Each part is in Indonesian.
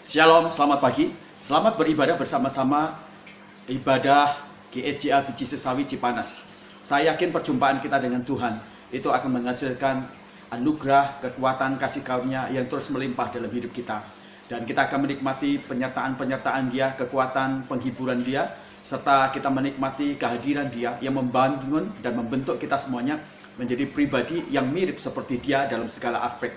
Shalom, selamat pagi. Selamat beribadah bersama-sama ibadah GSJA Biji Sesawi Cipanas. Saya yakin perjumpaan kita dengan Tuhan itu akan menghasilkan anugerah, kekuatan, kasih karunia yang terus melimpah dalam hidup kita. Dan kita akan menikmati penyertaan-penyertaan Dia, kekuatan, penghiburan Dia, serta kita menikmati kehadiran Dia yang membangun dan membentuk kita semuanya menjadi pribadi yang mirip seperti Dia dalam segala aspek.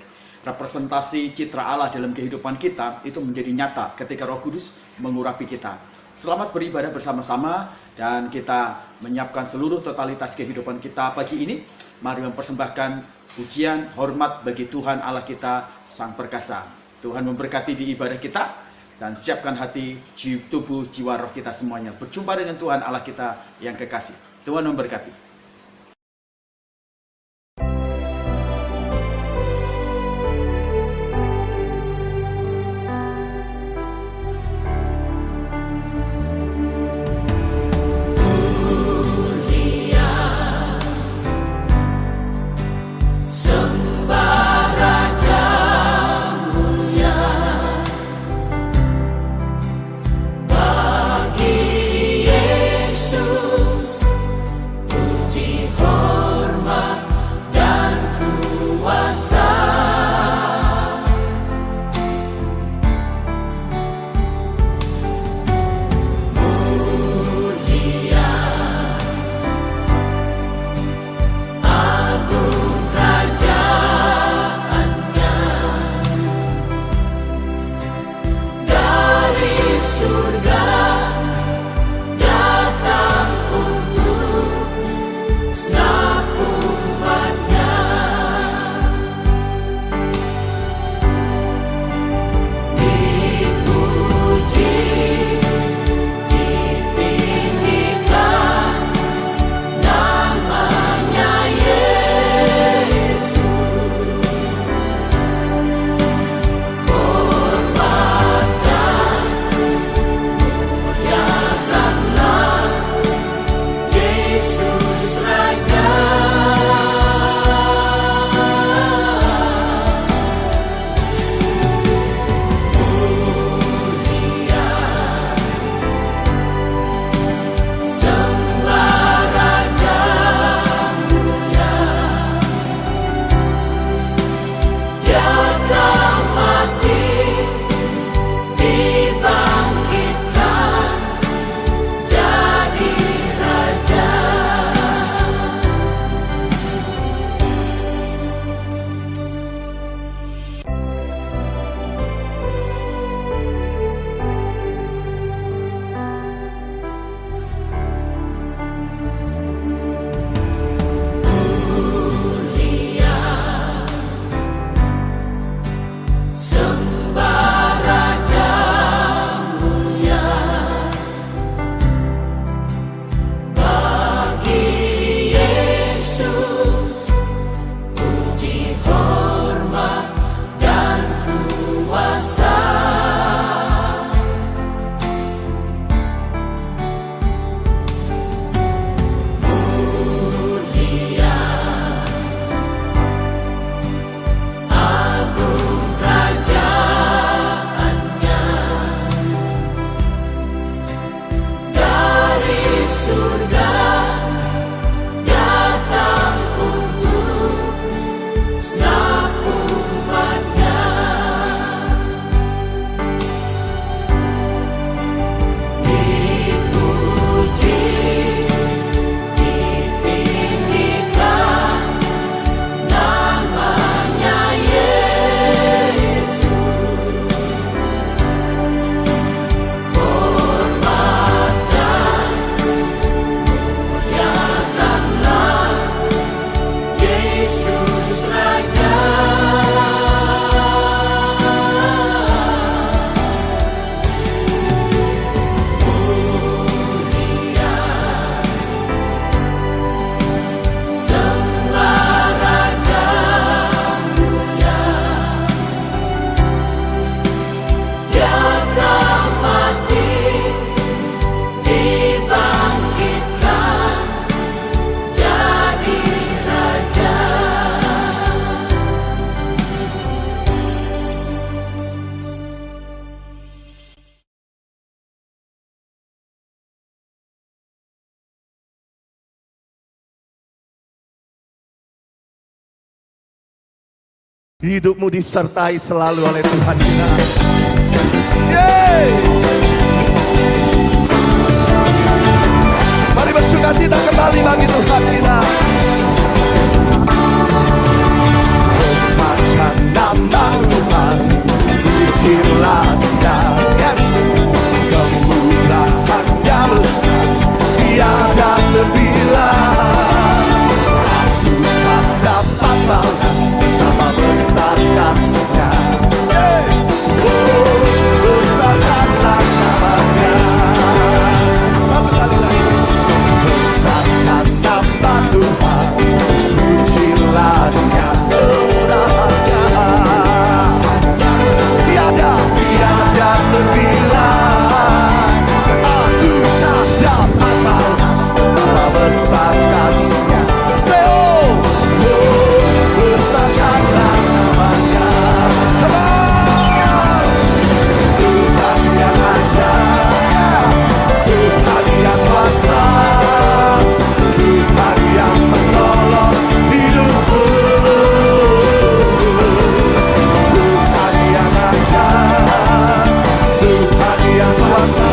Representasi citra Allah dalam kehidupan kita itu menjadi nyata ketika Roh Kudus mengurapi kita. Selamat beribadah bersama-sama dan kita menyiapkan seluruh totalitas kehidupan kita pagi ini. Mari mempersembahkan pujian, hormat bagi Tuhan Allah kita Sang Perkasa. Tuhan memberkati di ibadah kita dan siapkan hati, tubuh, jiwa, roh kita semuanya berjumpa dengan Tuhan Allah kita yang kekasih. Tuhan memberkati. hidupmu disertai selalu oleh Tuhan kita. Yeay! Mari bersukacita kembali bagi Tuhan kita. Besarkan nama Tuhan, pujilah Dia. Yes, kemurahan-Nya besar, tiada terbilang. Aku tak dapat balas nama besar kasih-Nya. Oh, besarkanlah namanya. Satu kali lagi. Besarkan nama Tuhan, pujilah Dia. Tiada terbilang. Aku tak dapat balas nama besar kasih-Nya. Say oh, besarkanlah namanya. Come on. Tuhan yang ajaib, Tuhan yang kuasa, Tuhan yang menolong hidupku. Tuhan yang ajaib, Tuhan yang kuasa,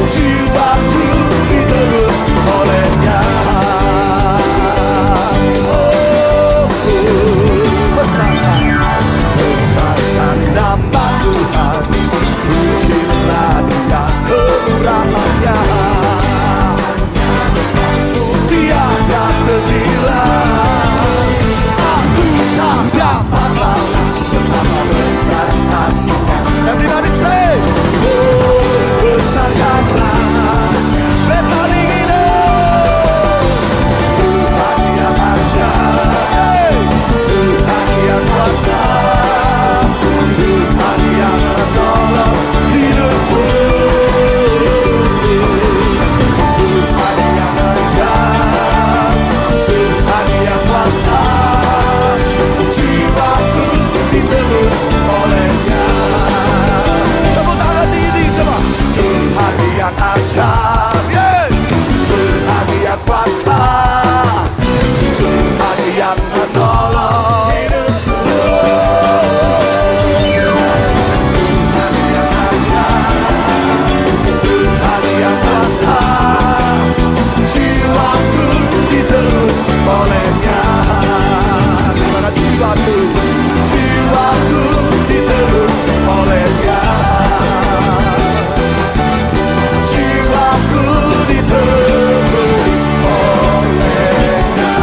jiwaku diterus oleh-Nya. Besarkan nama Tuhan, pujilah Dia, kemurahan-Nya tiada terbilang. Aku tak dapat balas betapa besar kasih-Nya. Everybody say, oh, besarkanlah. Let me hear it. Tuhan yang ajaib, Tuhan yang kuasa, Tuhan yang menolong hidupku. Tuhan yang ajaib, Tuhan yang kuasa, jiwaku diterus oleh-Nya. Tepuk tangan ini coba. Tuhan yang ajaib, yeah. Tuhan yang kuasa, Tuhan yang menolong hidupku. Tuhan yang ajaib, Tuhan yang kuasa, jiwaku diterus oleh-Nya. Katakan jiwaku, jiwaku diterus oleh-Nya. Jiwaku diterus oleh-Nya.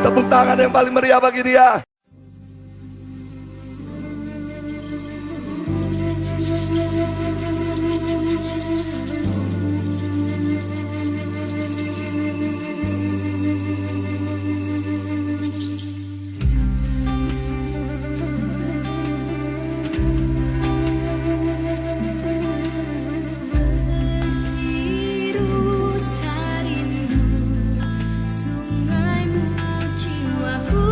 Tepuk tangan yang paling meriah bagi Dia. Sungaimu jiwaku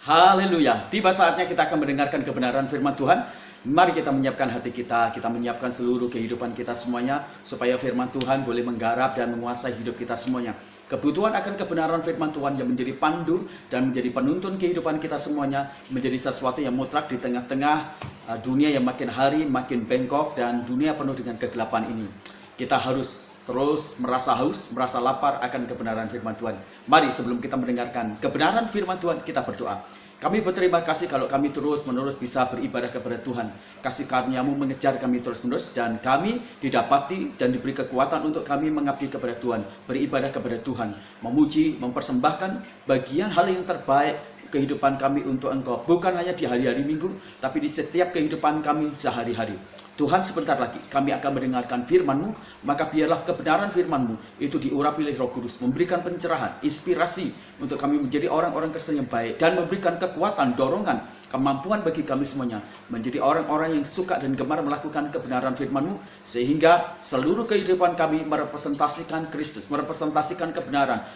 Haleluya. Tiba saatnya kita akan mendengarkan kebenaran firman Tuhan. Mari kita menyiapkan hati kita menyiapkan seluruh kehidupan kita semuanya, supaya firman Tuhan boleh menggarap dan menguasai hidup kita semuanya. Kebutuhan akan kebenaran firman Tuhan yang menjadi pandu dan menjadi penuntun kehidupan kita semuanya, menjadi sesuatu yang mutlak di tengah-tengah dunia yang makin hari makin bengkok dan dunia penuh dengan kegelapan ini. Kita harus terus merasa haus, merasa lapar akan kebenaran firman Tuhan. Mari sebelum kita mendengarkan kebenaran firman Tuhan, kita berdoa. Kami berterima kasih kalau kami terus-menerus bisa beribadah kepada Tuhan. Kasih karunia-Mu mengejar kami terus-menerus, dan kami didapati dan diberi kekuatan untuk kami mengabdi kepada Tuhan, beribadah kepada Tuhan, memuji, mempersembahkan bagian hal yang terbaik kehidupan kami untuk Engkau. Bukan hanya di hari-hari Minggu, tapi di setiap kehidupan kami sehari-hari. Tuhan, sebentar lagi kami akan mendengarkan firman-Mu, maka biarlah kebenaran firman-Mu itu diurapi oleh Roh Kudus, memberikan pencerahan, inspirasi untuk kami menjadi orang-orang Kristen yang baik, dan memberikan kekuatan, dorongan, kemampuan bagi kami semuanya menjadi orang-orang yang suka dan gemar melakukan kebenaran firman-Mu, sehingga seluruh kehidupan kami merepresentasikan Kristus, merepresentasikan kebenaran,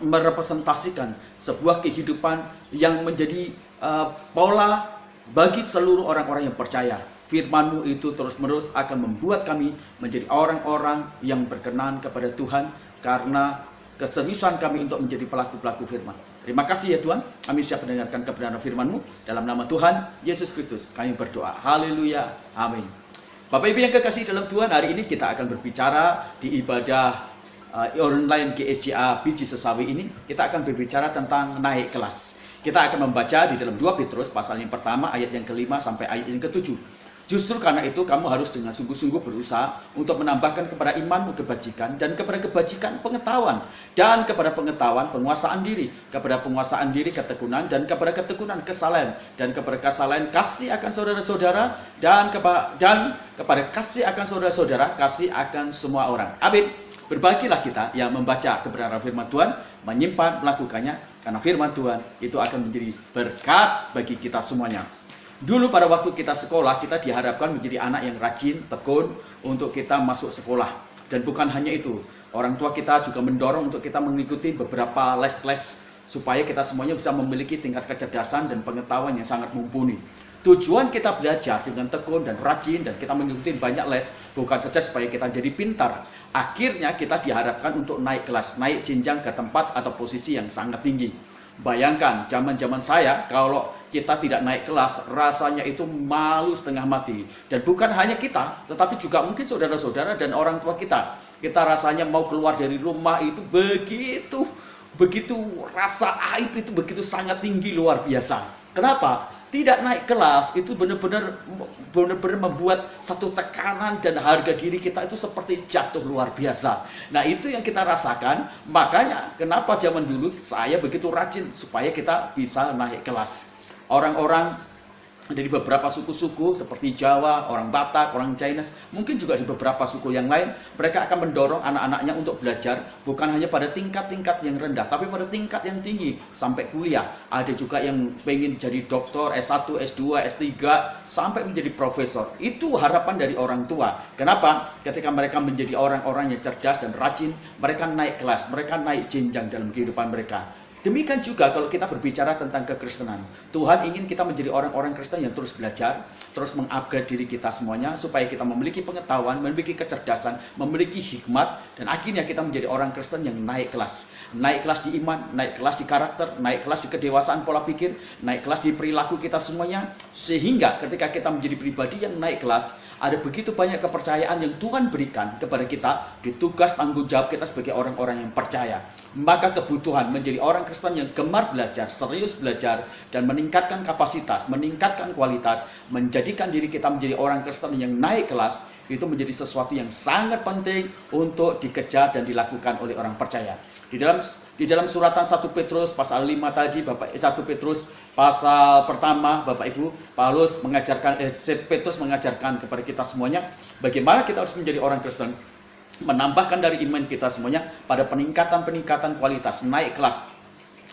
merepresentasikan sebuah kehidupan yang menjadi pola bagi seluruh orang-orang yang percaya. Firman-Mu itu terus-menerus akan membuat kami menjadi orang-orang yang berkenan kepada Tuhan, karena keseriusan kami untuk menjadi pelaku-pelaku firman. Terima kasih ya Tuhan, kami siap mendengarkan kebenaran firman-Mu. Dalam nama Tuhan Yesus Kristus kami berdoa. Haleluya, amin. Bapak Ibu yang kekasih dalam Tuhan, hari ini kita akan berbicara di ibadah online GSJA Biji Sesawi ini. Kita akan berbicara tentang naik kelas. Kita akan membaca di dalam 2 Petrus pasal yang pertama ayat yang ke-5 sampai ayat yang ke-7. Justru karena itu kamu harus dengan sungguh-sungguh berusaha untuk menambahkan kepada imanmu kebajikan, dan kepada kebajikan pengetahuan, dan kepada pengetahuan penguasaan diri, kepada penguasaan diri ketekunan, dan kepada ketekunan kesalahan, dan kepada kesalahan kasih akan saudara-saudara, dan kepada kasih akan saudara-saudara, kasih akan semua orang. Amin. Berbahagialah kita yang membaca kebenaran firman Tuhan, menyimpan, melakukannya, karena firman Tuhan itu akan menjadi berkat bagi kita semuanya. Dulu pada waktu kita sekolah, kita diharapkan menjadi anak yang rajin, tekun untuk kita masuk sekolah. Dan bukan hanya itu, orang tua kita juga mendorong untuk kita mengikuti beberapa les-les supaya kita semuanya bisa memiliki tingkat kecerdasan dan pengetahuan yang sangat mumpuni. Tujuan kita belajar dengan tekun dan rajin dan kita mengikuti banyak les bukan saja supaya kita jadi pintar. Akhirnya kita diharapkan untuk naik kelas, naik jenjang ke tempat atau posisi yang sangat tinggi. Bayangkan zaman-zaman saya, kalau kita tidak naik kelas, rasanya itu malu setengah mati. Dan bukan hanya kita, tetapi juga mungkin saudara-saudara dan orang tua kita. Kita rasanya mau keluar dari rumah itu begitu rasa aib itu begitu sangat tinggi, luar biasa. Kenapa? Tidak naik kelas itu benar-benar membuat satu tekanan, dan harga diri kita itu seperti jatuh luar biasa. Nah, itu yang kita rasakan. Makanya kenapa zaman dulu saya begitu rajin supaya kita bisa naik kelas. Orang-orang dari beberapa suku-suku seperti Jawa, orang Batak, orang Chinese, mungkin juga di beberapa suku yang lain, mereka akan mendorong anak-anaknya untuk belajar bukan hanya pada tingkat-tingkat yang rendah, tapi pada tingkat yang tinggi sampai kuliah. Ada juga yang pengen jadi doktor, S1, S2, S3, sampai menjadi profesor. Itu harapan dari orang tua. Kenapa? Ketika mereka menjadi orang-orang yang cerdas dan rajin, mereka naik kelas, mereka naik jenjang dalam kehidupan mereka. Demikian juga kalau kita berbicara tentang kekristenan. Tuhan ingin kita menjadi orang-orang Kristen yang terus belajar, terus mengupgrade diri kita semuanya, supaya kita memiliki pengetahuan, memiliki kecerdasan, memiliki hikmat, dan akhirnya kita menjadi orang Kristen yang naik kelas. Naik kelas di iman, naik kelas di karakter, naik kelas di kedewasaan pola pikir, naik kelas di perilaku kita semuanya. Sehingga ketika kita menjadi pribadi yang naik kelas, ada begitu banyak kepercayaan yang Tuhan berikan kepada kita di tugas tanggung jawab kita sebagai orang-orang yang percaya. Maka kebutuhan menjadi orang Kristen yang gemar belajar, serius belajar, dan meningkatkan kapasitas, meningkatkan kualitas, menjadikan diri kita menjadi orang Kristen yang naik kelas, itu menjadi sesuatu yang sangat penting untuk dikejar dan dilakukan oleh orang percaya. Di dalam suratan 1 Petrus pasal 5 tadi, 1 Petrus pasal pertama, Bapak Ibu, Petrus mengajarkan kepada kita semuanya bagaimana kita harus menjadi orang Kristen, menambahkan dari iman kita semuanya pada peningkatan kualitas, naik kelas.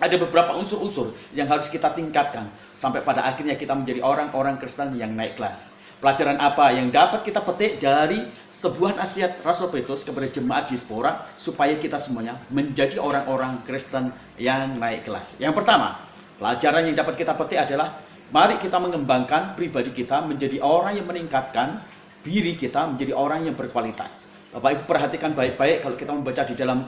Ada beberapa unsur-unsur yang harus kita tingkatkan sampai pada akhirnya kita menjadi orang-orang Kristen yang naik kelas. Pelajaran apa yang dapat kita petik dari sebuah nasihat Rasul Petrus kepada jemaat diaspora supaya kita semuanya menjadi orang-orang Kristen yang naik kelas? Yang pertama, Pelajaran yang dapat kita petik adalah mari kita mengembangkan pribadi kita menjadi orang yang meningkatkan diri kita menjadi orang yang berkualitas. Bapak Ibu perhatikan baik-baik kalau kita membaca di dalam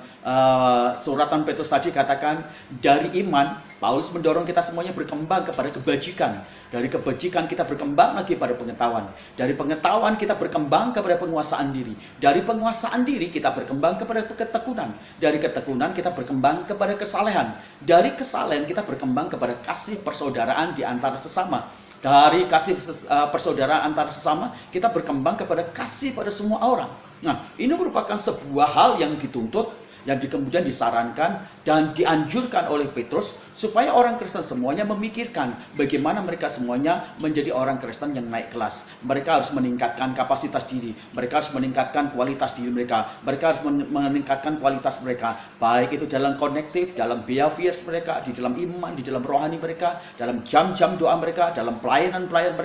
suratan Petrus tadi katakan dari iman Paulus mendorong kita semuanya berkembang kepada kebajikan. Dari kebajikan kita berkembang lagi pada pengetahuan. Dari pengetahuan kita berkembang kepada penguasaan diri. Dari penguasaan diri kita berkembang kepada ketekunan. Dari ketekunan kita berkembang kepada kesalehan. Dari kesalehan kita berkembang kepada kasih persaudaraan di antara sesama. Dari kasih persaudaraan antara sesama kita berkembang kepada kasih pada semua orang. Nah, ini merupakan sebuah hal yang dituntut, yang kemudian disarankan dan dianjurkan oleh Petrus supaya orang Kristen semuanya memikirkan bagaimana mereka semuanya menjadi orang Kristen yang naik kelas. Mereka harus meningkatkan kapasitas diri, mereka harus meningkatkan kualitas diri mereka, mereka harus meningkatkan kualitas mereka, baik itu dalam kognitif, dalam behavior mereka, di dalam iman, di dalam rohani mereka, dalam jam-jam doa mereka, dalam pelayanan-pelayanan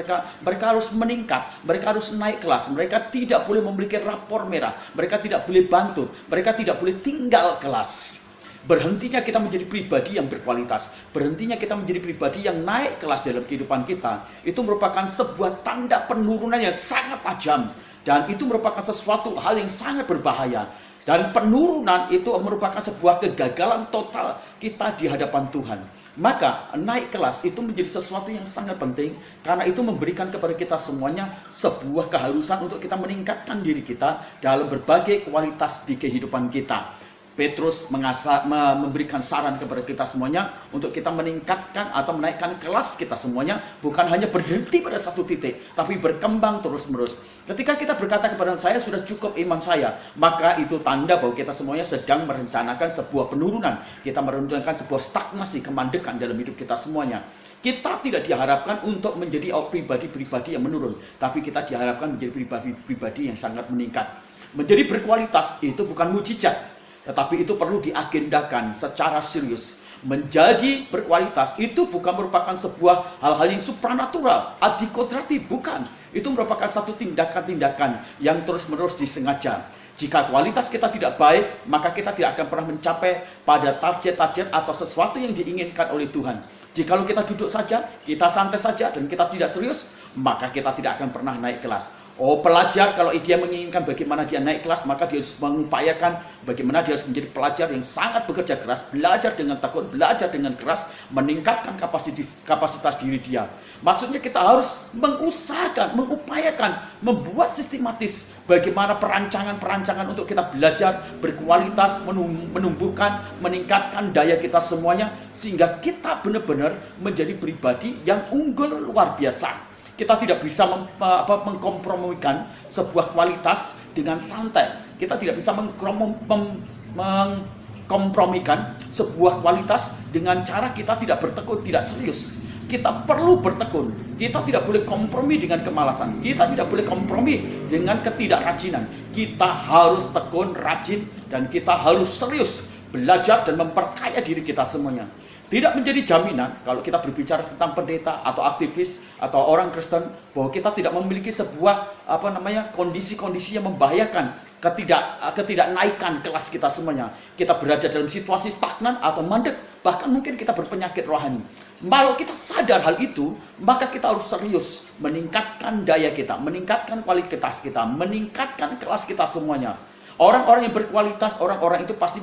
mereka harus meningkat, mereka harus naik kelas, mereka tidak boleh memiliki rapor merah, mereka tidak boleh bantut, mereka tidak boleh tinggal kelas. Berhentinya kita menjadi pribadi yang berkualitas, berhentinya kita menjadi pribadi yang naik kelas dalam kehidupan kita, itu merupakan sebuah tanda penurunan yang sangat tajam, dan itu merupakan sesuatu hal yang sangat berbahaya. Dan penurunan itu merupakan sebuah kegagalan total kita di hadapan Tuhan. Maka naik kelas itu menjadi sesuatu yang sangat penting, karena itu memberikan kepada kita semuanya sebuah keharusan untuk kita meningkatkan diri kita dalam berbagai kualitas di kehidupan kita. Petrus memberikan saran kepada kita semuanya untuk kita meningkatkan atau menaikkan kelas kita semuanya, bukan hanya berhenti pada satu titik, tapi berkembang terus-menerus. Ketika kita berkata kepada saya sudah cukup iman saya, maka itu tanda bahwa kita semuanya sedang merencanakan sebuah penurunan. Kita merencanakan sebuah stagnasi, kemandekan dalam hidup kita semuanya. Kita tidak diharapkan untuk menjadi pribadi-pribadi yang menurun, tapi kita diharapkan menjadi pribadi-pribadi yang sangat meningkat. Menjadi berkualitas itu bukan mujizat, tetapi itu perlu diagendakan secara serius. Menjadi berkualitas itu bukan merupakan sebuah hal-hal yang supranatural, adikodrati, bukan. Itu merupakan satu tindakan-tindakan yang terus-menerus disengaja. Jika kualitas kita tidak baik, maka kita tidak akan pernah mencapai pada target-target atau sesuatu yang diinginkan oleh Tuhan. Jikalau kita duduk saja, kita santai saja, dan kita tidak serius, maka kita tidak akan pernah naik kelas. Oh, pelajar kalau dia menginginkan bagaimana dia naik kelas, maka dia harus mengupayakan bagaimana dia harus menjadi pelajar yang sangat bekerja keras, belajar dengan tekun, belajar dengan keras, meningkatkan kapasitas diri dia. Maksudnya kita harus mengusahakan, mengupayakan, membuat sistematis bagaimana perancangan-perancangan untuk kita belajar berkualitas, menumbuhkan, meningkatkan daya kita semuanya, sehingga kita benar-benar menjadi pribadi yang unggul luar biasa. Kita tidak bisa mengkompromikan sebuah kualitas dengan santai. Kita tidak bisa mengkompromikan sebuah kualitas dengan cara kita tidak bertekun, tidak serius. Kita perlu bertekun. Kita tidak boleh kompromi dengan kemalasan. Kita tidak boleh kompromi dengan ketidakrajinan. Kita harus tekun, rajin, dan kita harus serius belajar dan memperkaya diri kita semuanya. Tidak menjadi jaminan kalau kita berbicara tentang pendeta atau aktivis atau orang Kristen bahwa kita tidak memiliki sebuah kondisi-kondisi yang membahayakan ketidaknaikan kelas kita semuanya. Kita berada dalam situasi stagnan atau mandek, bahkan mungkin kita berpenyakit rohani. Kalau kita sadar hal itu, maka kita harus serius meningkatkan daya kita, meningkatkan kualitas kita, meningkatkan kelas kita semuanya. Orang-orang yang berkualitas, orang-orang itu pasti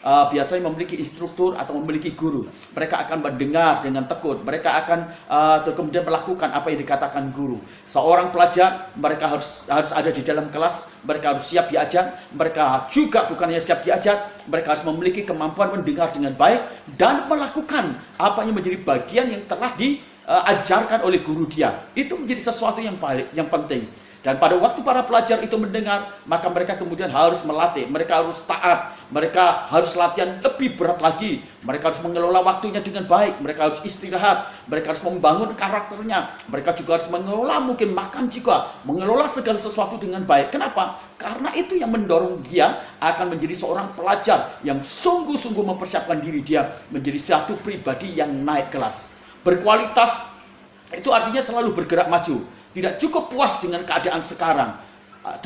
biasanya memiliki instruktur atau memiliki guru. Mereka akan mendengar dengan tekun. Mereka akan kemudian melakukan apa yang dikatakan guru. Seorang pelajar, mereka harus ada di dalam kelas. Mereka harus siap diajar. Mereka juga bukan hanya siap diajar, mereka harus memiliki kemampuan mendengar dengan baik dan melakukan apa yang menjadi bagian yang telah diajarkan oleh guru dia. Itu menjadi sesuatu yang penting. Dan pada waktu para pelajar itu mendengar, maka mereka kemudian harus melatih, mereka harus taat, mereka harus latihan lebih berat lagi, mereka harus mengelola waktunya dengan baik, mereka harus istirahat, mereka harus membangun karakternya, mereka juga harus mengelola mungkin makan juga, mengelola segala sesuatu dengan baik. Kenapa? Karena itu yang mendorong dia akan menjadi seorang pelajar yang sungguh-sungguh mempersiapkan diri dia menjadi satu pribadi yang naik kelas. Berkualitas itu artinya selalu bergerak maju. Tidak cukup puas dengan keadaan sekarang.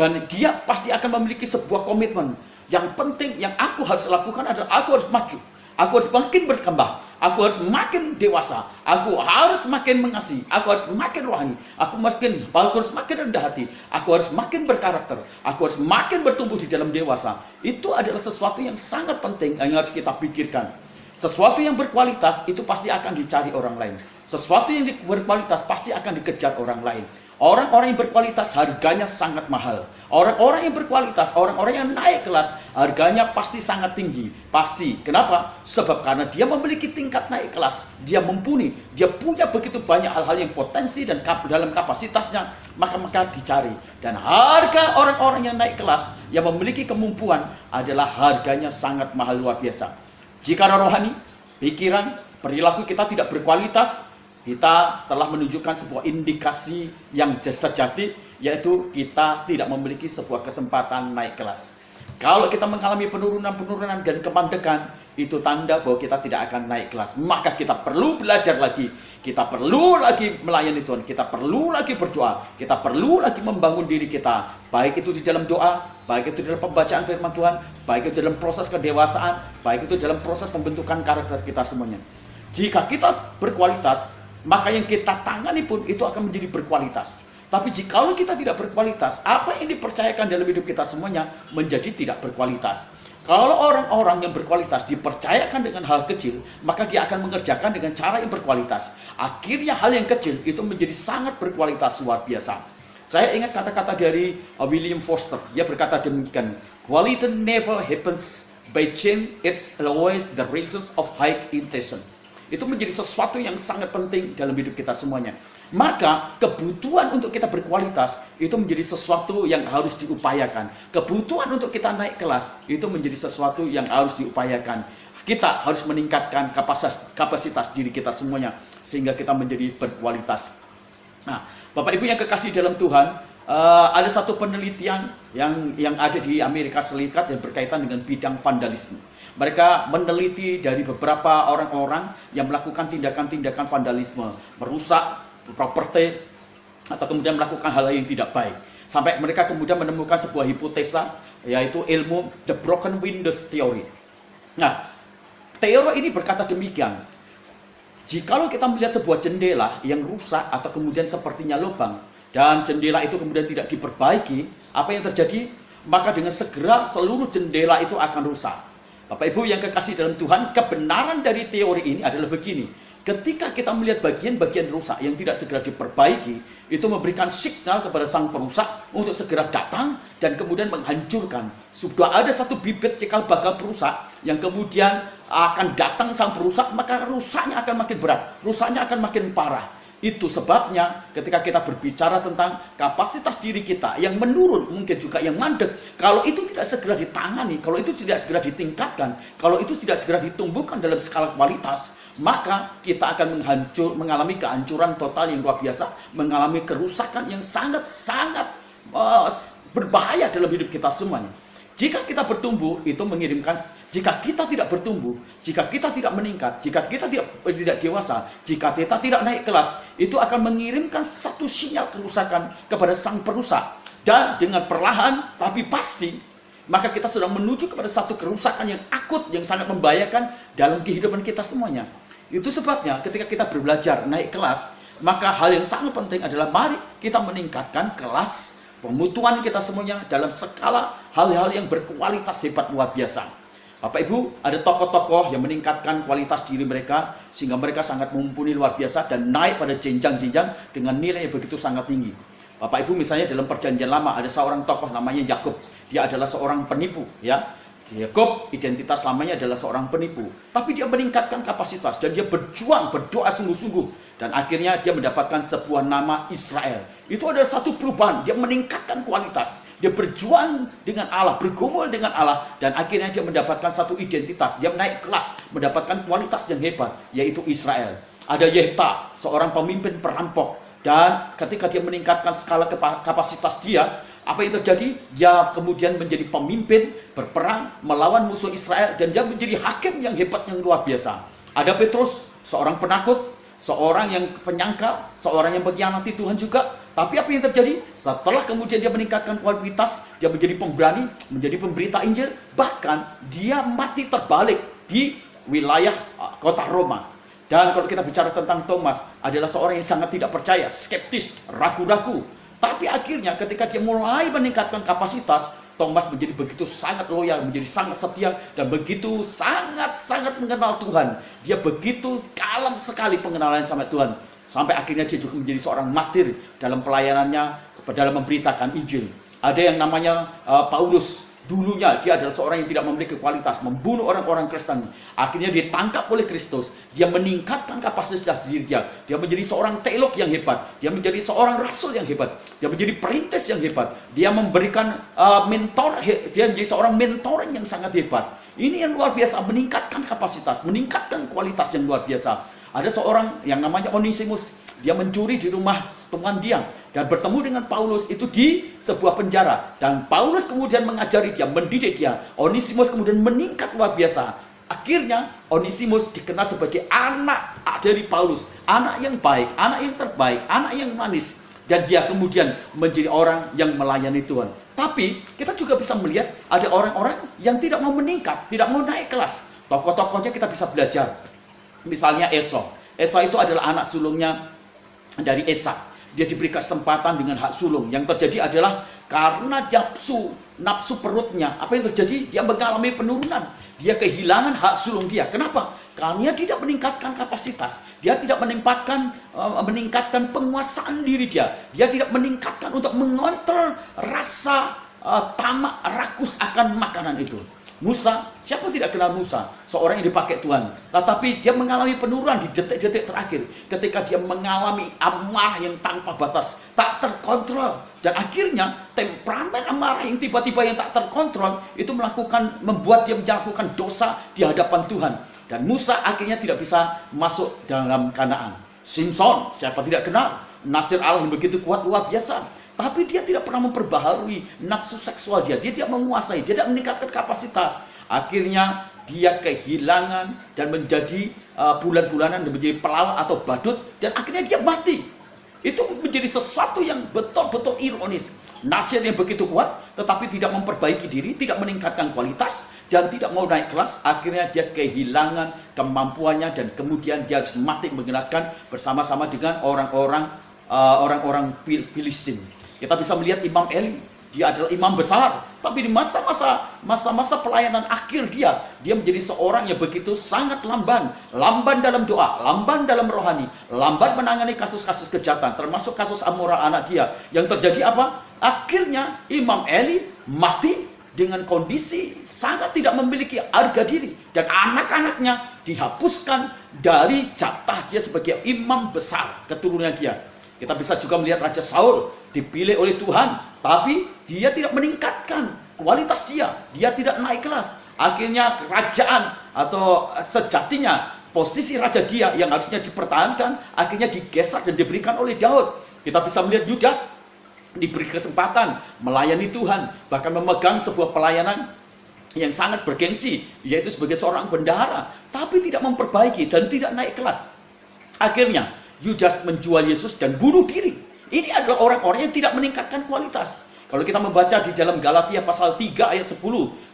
Dan dia pasti akan memiliki sebuah komitmen. Yang penting, yang aku harus lakukan adalah aku harus maju. Aku harus makin berkembang. Aku harus makin dewasa. Aku harus makin mengasihi. Aku harus makin rohani. Aku harus makin rendah hati. Aku harus makin berkarakter. Aku harus makin bertumbuh di dalam dewasa. Itu adalah sesuatu yang sangat penting yang harus kita pikirkan. Sesuatu yang berkualitas itu pasti akan dicari orang lain. Sesuatu yang berkualitas pasti akan dikejar orang lain. Orang-orang yang berkualitas harganya sangat mahal. Orang-orang yang berkualitas, orang-orang yang naik kelas, harganya pasti sangat tinggi. Pasti. Kenapa? Sebab karena dia memiliki tingkat naik kelas. Dia mumpuni. Dia punya begitu banyak hal-hal yang potensi dan dalam kapasitasnya. Maka dicari. Dan harga orang-orang yang naik kelas, yang memiliki kemampuan, adalah harganya sangat mahal luar biasa. Jika rohani, pikiran, perilaku kita tidak berkualitas, kita telah menunjukkan sebuah indikasi yang sejati, yaitu kita tidak memiliki sebuah kesempatan naik kelas. Kalau kita mengalami penurunan dan kemandekan, itu tanda bahwa kita tidak akan naik kelas. Maka kita perlu belajar lagi. Kita perlu lagi melayani Tuhan. Kita perlu lagi berdoa. Kita perlu lagi membangun diri kita. Baik itu di dalam doa, baik itu dalam pembacaan firman Tuhan, baik itu dalam proses kedewasaan, baik itu dalam proses pembentukan karakter kita semuanya. Jika kita berkualitas, maka yang kita tangani pun itu akan menjadi berkualitas. Tapi jikalau kita tidak berkualitas, apa yang dipercayakan dalam hidup kita semuanya menjadi tidak berkualitas. Kalau orang-orang yang berkualitas dipercayakan dengan hal kecil, maka dia akan mengerjakan dengan cara yang berkualitas. Akhirnya hal yang kecil itu menjadi sangat berkualitas luar biasa. Saya ingat kata-kata dari William Foster. Dia berkata demikian, "Quality never happens by chance, it's always the result of high intention." Itu menjadi sesuatu yang sangat penting dalam hidup kita semuanya. Maka kebutuhan untuk kita berkualitas itu menjadi sesuatu yang harus diupayakan. Kebutuhan untuk kita naik kelas itu menjadi sesuatu yang harus diupayakan. Kita harus meningkatkan kapasitas diri kita semuanya sehingga kita menjadi berkualitas. Nah, Bapak Ibu yang kekasih dalam Tuhan, ada satu penelitian yang ada di Amerika Serikat yang berkaitan dengan bidang vandalisme. Mereka meneliti dari beberapa orang-orang yang melakukan tindakan-tindakan vandalisme, merusak properti, atau kemudian melakukan hal yang tidak baik. Sampai mereka kemudian menemukan sebuah hipotesa, yaitu ilmu The Broken Windows Theory. Nah, teori ini berkata demikian, jikalau kita melihat sebuah jendela yang rusak atau kemudian sepertinya lubang, dan jendela itu kemudian tidak diperbaiki, apa yang terjadi? Maka dengan segera seluruh jendela itu akan rusak. Bapak Ibu yang kekasih dalam Tuhan, kebenaran dari teori ini adalah begini. Ketika kita melihat bagian-bagian rusak yang tidak segera diperbaiki, itu memberikan signal kepada sang perusak untuk segera datang dan kemudian menghancurkan. Sudah ada satu bibit cikal bakal perusak yang kemudian akan datang sang perusak, maka rusaknya akan makin berat, rusaknya akan makin parah. Itu sebabnya ketika kita berbicara tentang kapasitas diri kita yang menurun, mungkin juga yang mandek, kalau itu tidak segera ditangani, kalau itu tidak segera ditingkatkan, kalau itu tidak segera ditumbuhkan dalam skala kualitas, maka kita akan mengalami kehancuran total yang luar biasa, mengalami kerusakan yang sangat-sangat berbahaya dalam hidup kita semuanya. Jika kita bertumbuh, itu mengirimkan, jika kita tidak bertumbuh, jika kita tidak meningkat, jika kita tidak dewasa, jika kita tidak naik kelas, itu akan mengirimkan satu sinyal kerusakan kepada sang perusak. Dan dengan perlahan, tapi pasti, maka kita sedang menuju kepada satu kerusakan yang akut, yang sangat membahayakan dalam kehidupan kita semuanya. Itu sebabnya ketika kita belajar naik kelas, maka hal yang sangat penting adalah mari kita meningkatkan kelas pemutuan kita semuanya dalam skala hal-hal yang berkualitas hebat luar biasa. Bapak Ibu, ada tokoh-tokoh yang meningkatkan kualitas diri mereka sehingga mereka sangat mumpuni luar biasa dan naik pada jenjang-jenjang dengan nilai yang begitu sangat tinggi. Bapak Ibu, misalnya dalam Perjanjian Lama ada seorang tokoh namanya Yakub. Dia adalah seorang penipu, ya. Yakub identitas lamanya adalah seorang penipu, tapi dia meningkatkan kapasitas dan dia berjuang, berdoa sungguh-sungguh, dan akhirnya dia mendapatkan sebuah nama Israel. Itu adalah satu perubahan, dia meningkatkan kualitas, dia berjuang dengan Allah, bergumul dengan Allah, dan akhirnya dia mendapatkan satu identitas, dia naik kelas, mendapatkan kualitas yang hebat, yaitu Israel. Ada Yefta, seorang pemimpin perampok, dan ketika dia meningkatkan skala kapasitas dia, apa yang terjadi? Dia kemudian menjadi pemimpin, berperang, melawan musuh Israel, dan dia menjadi hakim yang hebat, yang luar biasa. Ada Petrus, seorang penakut, seorang yang penyangkal, seorang yang mengkhianati Tuhan juga. Tapi apa yang terjadi? Setelah kemudian dia meningkatkan kualitas, dia menjadi pemberani, menjadi pemberita Injil, bahkan dia mati terbalik di wilayah kota Roma. Dan kalau kita bicara tentang Thomas, adalah seorang yang sangat tidak percaya, skeptis, ragu-ragu. Tapi akhirnya ketika dia mulai meningkatkan kapasitas, Thomas menjadi begitu sangat loyal, menjadi sangat setia, dan begitu sangat-sangat mengenal Tuhan. Dia begitu dalam sekali pengenalan sama Tuhan. Sampai akhirnya dia juga menjadi seorang martir dalam pelayanannya, dalam memberitakan Injil. Ada yang namanya Paulus. Dulunya dia adalah seorang yang tidak memiliki kualitas, membunuh orang-orang Kristen. Akhirnya ditangkap oleh Kristus. Dia meningkatkan kapasitas diri dia. Dia menjadi seorang teolog yang hebat. Dia menjadi seorang rasul yang hebat. Dia menjadi perintis yang hebat. Dia memberikan mentor. Dia menjadi seorang mentoring yang sangat hebat. Ini yang luar biasa, meningkatkan kapasitas, meningkatkan kualitas yang luar biasa. Ada seorang yang namanya Onesimus. Dia mencuri di rumah teman dia dan bertemu dengan Paulus itu di sebuah penjara. Dan Paulus kemudian mengajari dia, mendidik dia. Onesimus kemudian meningkat luar biasa. Akhirnya Onesimus dikenal sebagai anak dari Paulus. Anak yang baik, anak yang terbaik, anak yang manis. Dan dia kemudian menjadi orang yang melayani Tuhan. Tapi kita juga bisa melihat ada orang-orang yang tidak mau meningkat, tidak mau naik kelas. Tokoh-tokohnya kita bisa belajar. Misalnya Esau. Esau itu adalah anak sulungnya dari Esa. Dia diberi kesempatan dengan hak sulung. Yang terjadi adalah karena nafsu perutnya, apa yang terjadi? Dia mengalami penurunan. Dia kehilangan hak sulung dia. Kenapa? Karena dia tidak meningkatkan kapasitas. Dia tidak meningkatkan penguasaan diri dia. Dia tidak meningkatkan untuk mengontrol rasa tamak rakus akan makanan itu. Musa, siapa tidak kenal Musa? Seorang yang dipakai Tuhan. Tetapi dia mengalami penurunan di detik-detik terakhir. Ketika dia mengalami amarah yang tanpa batas, tak terkontrol. Dan akhirnya temperamen amarah yang tiba-tiba yang tak terkontrol, itu membuat dia melakukan dosa di hadapan Tuhan. Dan Musa akhirnya tidak bisa masuk dalam Kanaan. Simson, siapa tidak kenal? Nasir Allah yang begitu kuat, luar biasa. Tapi dia tidak pernah memperbaharui nafsu seksual dia. Dia tidak menguasai, dia tidak meningkatkan kapasitas. Akhirnya dia kehilangan dan menjadi bulan-bulanan dan menjadi pelawak atau badut. Dan akhirnya dia mati. Itu menjadi sesuatu yang betul-betul ironis. Nasir yang begitu kuat, tetapi tidak memperbaiki diri, tidak meningkatkan kualitas, dan tidak mau naik kelas. Akhirnya dia kehilangan kemampuannya dan kemudian dia harus mati mengenaskan bersama-sama dengan orang-orang Filistin. Kita bisa melihat Imam Eli, dia adalah imam besar, tapi di masa-masa pelayanan akhir dia menjadi seorang yang begitu sangat lamban dalam doa, lamban dalam rohani, lamban menangani kasus-kasus kejahatan, termasuk kasus Amora anak dia. Yang terjadi apa? Akhirnya Imam Eli mati dengan kondisi sangat tidak memiliki harga diri, dan anak-anaknya dihapuskan dari jatah dia sebagai imam besar keturunan dia. Kita bisa juga melihat Raja Saul dipilih oleh Tuhan, tapi dia tidak meningkatkan kualitas dia tidak naik kelas. Akhirnya kerajaan atau sejatinya posisi raja dia yang harusnya dipertahankan, akhirnya digeser dan diberikan oleh Daud. Kita bisa melihat Yudas diberi kesempatan melayani Tuhan, bahkan memegang sebuah pelayanan yang sangat bergengsi, yaitu sebagai seorang bendahara, tapi tidak memperbaiki dan tidak naik kelas. Akhirnya Yudas menjual Yesus dan bunuh diri. Ini adalah orang-orang yang tidak meningkatkan kualitas. Kalau kita membaca di dalam Galatia pasal 3 ayat 10,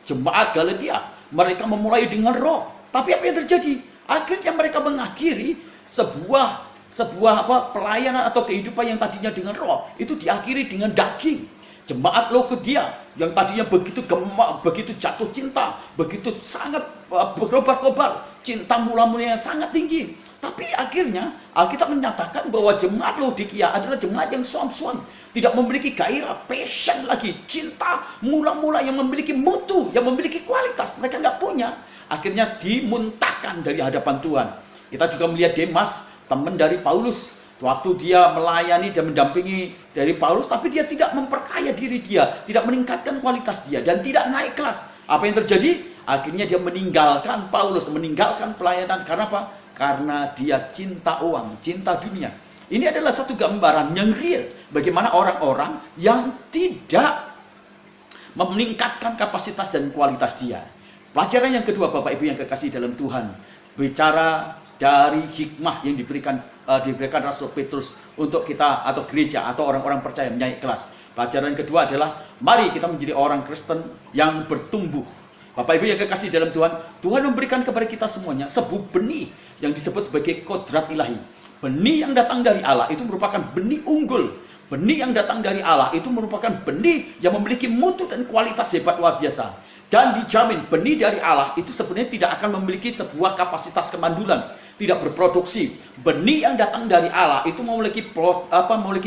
jemaat Galatia, mereka memulai dengan roh. Tapi apa yang terjadi? Akhirnya mereka mengakhiri sebuah pelayanan atau kehidupan yang tadinya dengan roh, itu diakhiri dengan daging. Jemaat Laodikia yang tadinya begitu gemak, begitu jatuh cinta, begitu sangat berkobar-kobar, cinta mula-mula yang sangat tinggi. Tapi akhirnya Alkitab menyatakan bahwa jemaat Laodikia adalah jemaat yang suam-suam, tidak memiliki gairah, passion lagi, cinta mula-mula yang memiliki mutu, yang memiliki kualitas. Mereka nggak punya. Akhirnya dimuntahkan dari hadapan Tuhan. Kita juga melihat Demas, teman dari Paulus. Waktu dia melayani dan mendampingi dari Paulus, tapi dia tidak memperkaya diri dia, tidak meningkatkan kualitas dia, dan tidak naik kelas. Apa yang terjadi? Akhirnya dia meninggalkan Paulus, meninggalkan pelayanan. Karena apa? Karena dia cinta uang, cinta dunia. Ini adalah satu gambaran yang real bagaimana orang-orang yang tidak meningkatkan kapasitas dan kualitas dia. Pelajaran yang kedua, Bapak Ibu yang kekasih dalam Tuhan, bicara dari hikmah yang diberikan Rasul Petrus untuk kita atau gereja atau orang-orang percaya naik kelas. Pelajaran kedua adalah mari kita menjadi orang Kristen yang bertumbuh, Bapak Ibu yang kekasih dalam Tuhan, Tuhan memberikan kepada kita semuanya sebuah benih yang disebut sebagai kodrat ilahi. Benih yang datang dari Allah itu merupakan benih unggul. Benih yang datang dari Allah itu merupakan benih yang memiliki mutu dan kualitas hebat luar biasa. Dan dijamin benih dari Allah itu sebenarnya tidak akan memiliki sebuah kapasitas kemandulan, tidak berproduksi. Benih yang datang dari Allah itu memiliki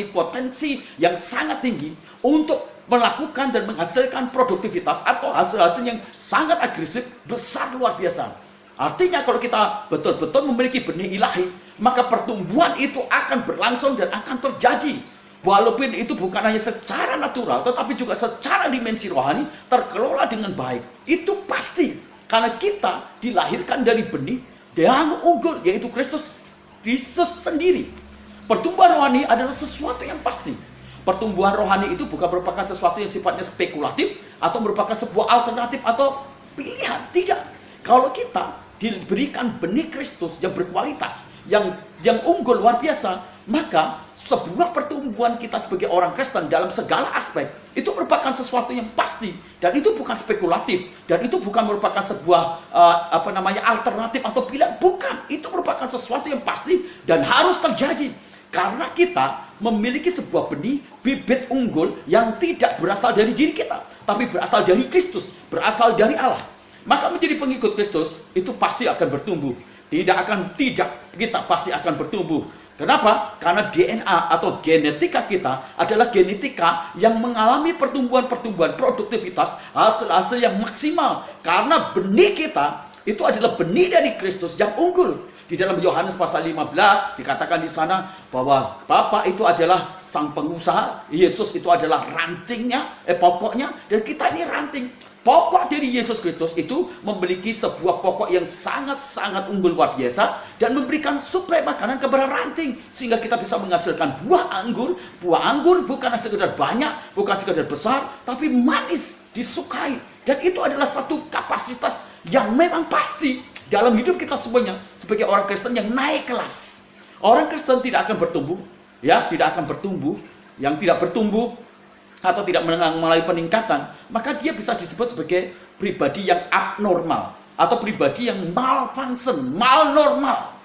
potensi yang sangat tinggi untuk melakukan dan menghasilkan produktivitas atau hasil-hasil yang sangat agresif, besar, luar biasa. Artinya kalau kita betul-betul memiliki benih ilahi, maka pertumbuhan itu akan berlangsung dan akan terjadi. Walaupun itu bukan hanya secara natural, tetapi juga secara dimensi rohani terkelola dengan baik. Itu pasti, karena kita dilahirkan dari benih yang unggul, yaitu Kristus sendiri. Pertumbuhan rohani adalah sesuatu yang pasti. Pertumbuhan rohani itu bukan merupakan sesuatu yang sifatnya spekulatif atau merupakan sebuah alternatif atau pilihan. Tidak. Kalau kita diberikan benih Kristus yang berkualitas, yang unggul luar biasa, maka sebuah pertumbuhan kita sebagai orang Kristen dalam segala aspek itu merupakan sesuatu yang pasti, dan itu bukan spekulatif, dan itu bukan merupakan sebuah alternatif atau pilihan. Bukan, itu merupakan sesuatu yang pasti dan harus terjadi. Karena kita memiliki sebuah benih, bibit unggul yang tidak berasal dari diri kita, tapi berasal dari Kristus, berasal dari Allah. Maka menjadi pengikut Kristus itu pasti akan bertumbuh. Kita pasti akan bertumbuh. Kenapa? Karena DNA atau genetika kita adalah genetika yang mengalami pertumbuhan-pertumbuhan produktivitas, hasil-hasil yang maksimal. Karena benih kita itu adalah benih dari Kristus yang unggul. Di dalam Yohanes pasal 15 dikatakan di sana bahwa Bapa itu adalah sang pengusaha, Yesus itu adalah rantingnya, pokoknya, dan kita ini ranting. Pokok dari Yesus Kristus itu memiliki sebuah pokok yang sangat-sangat unggul luar biasa dan memberikan suplai makanan kepada ranting sehingga kita bisa menghasilkan buah anggur. Buah anggur bukan sekedar banyak, bukan sekedar besar, tapi manis, disukai. Dan itu adalah satu kapasitas yang memang pasti dalam hidup kita semuanya sebagai orang Kristen yang naik kelas. Orang Kristen tidak akan bertumbuh, tidak akan bertumbuh. Yang tidak bertumbuh atau tidak mengalami peningkatan, maka dia bisa disebut sebagai pribadi yang abnormal atau pribadi yang malfunction, malnormal.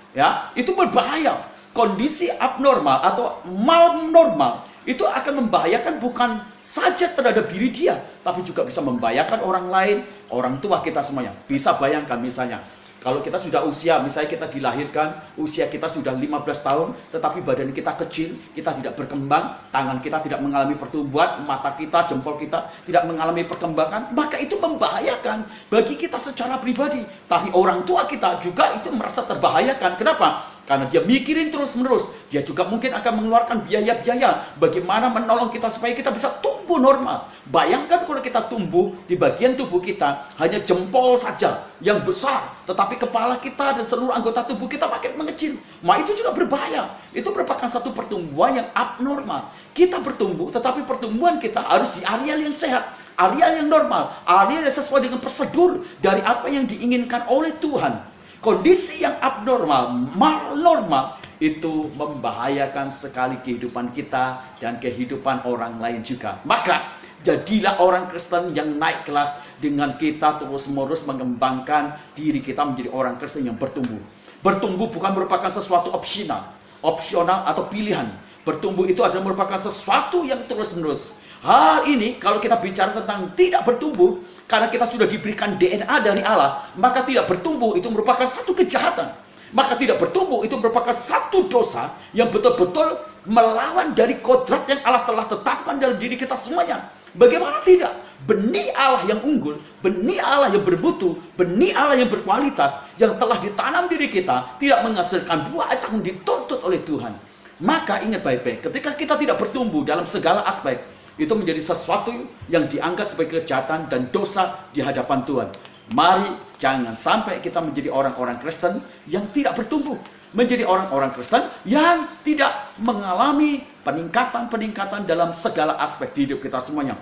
Itu berbahaya. Kondisi abnormal atau malnormal itu akan membahayakan bukan saja terhadap diri dia, tapi juga bisa membahayakan orang lain, orang tua kita semuanya. Bisa bayangkan misalnya, kalau kita sudah usia, misalnya kita dilahirkan, usia kita sudah 15 tahun, tetapi badan kita kecil, kita tidak berkembang, tangan kita tidak mengalami pertumbuhan, mata kita, jempol kita tidak mengalami perkembangan, maka itu membahayakan bagi kita secara pribadi. Tapi orang tua kita juga itu merasa terbahayakan. Kenapa? Karena dia mikirin terus-menerus. Dia juga mungkin akan mengeluarkan biaya-biaya bagaimana menolong kita supaya kita bisa tumbuh normal. Bayangkan kalau kita tumbuh di bagian tubuh kita hanya jempol saja yang besar, tetapi kepala kita dan seluruh anggota tubuh kita makin mengecil. Itu juga berbahaya. Itu merupakan satu pertumbuhan yang abnormal. Kita bertumbuh, tetapi pertumbuhan kita harus di areal yang sehat, areal yang normal, areal yang sesuai dengan prosedur dari apa yang diinginkan oleh Tuhan. Kondisi yang abnormal, malnormal, itu membahayakan sekali kehidupan kita dan kehidupan orang lain juga. Maka, jadilah orang Kristen yang naik kelas dengan kita terus-menerus mengembangkan diri kita menjadi orang Kristen yang bertumbuh. Bertumbuh bukan merupakan sesuatu opsional atau pilihan. Bertumbuh itu adalah merupakan sesuatu yang terus-menerus. Hal ini, kalau kita bicara tentang tidak bertumbuh, karena kita sudah diberikan DNA dari Allah, maka tidak bertumbuh itu merupakan satu kejahatan. Maka tidak bertumbuh itu merupakan satu dosa yang betul-betul melawan dari kodrat yang Allah telah tetapkan dalam diri kita semuanya. Bagaimana tidak? Benih Allah yang unggul, benih Allah yang bermutu, benih Allah yang berkualitas, yang telah ditanam diri kita, tidak menghasilkan buah yang dituntut oleh Tuhan. Maka ingat baik-baik, ketika kita tidak bertumbuh dalam segala aspek, itu menjadi sesuatu yang dianggap sebagai kejahatan dan dosa di hadapan Tuhan. Mari jangan sampai kita menjadi orang-orang Kristen yang tidak bertumbuh, menjadi orang-orang Kristen yang tidak mengalami peningkatan dalam segala aspek di hidup kita semuanya.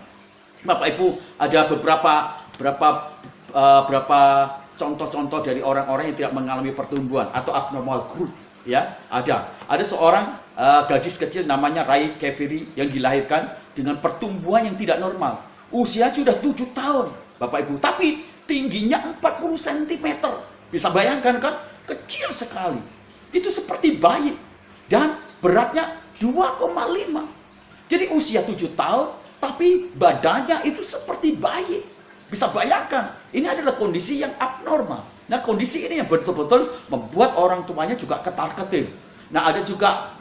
Bapak Ibu, ada beberapa contoh-contoh dari orang-orang yang tidak mengalami pertumbuhan atau abnormal growth. Ada seorang gadis kecil namanya Ray Keviri yang dilahirkan dengan pertumbuhan yang tidak normal. Usia sudah 7 tahun, Bapak Ibu. Tapi tingginya 40 cm. Bisa bayangkan kan? Kecil sekali. Itu seperti bayi. Dan beratnya 2,5. Jadi usia 7 tahun, tapi badannya itu seperti bayi. Bisa bayangkan, ini adalah kondisi yang abnormal. Nah, kondisi ini yang betul-betul membuat orang tuanya juga ketar-ketir. Nah, ada juga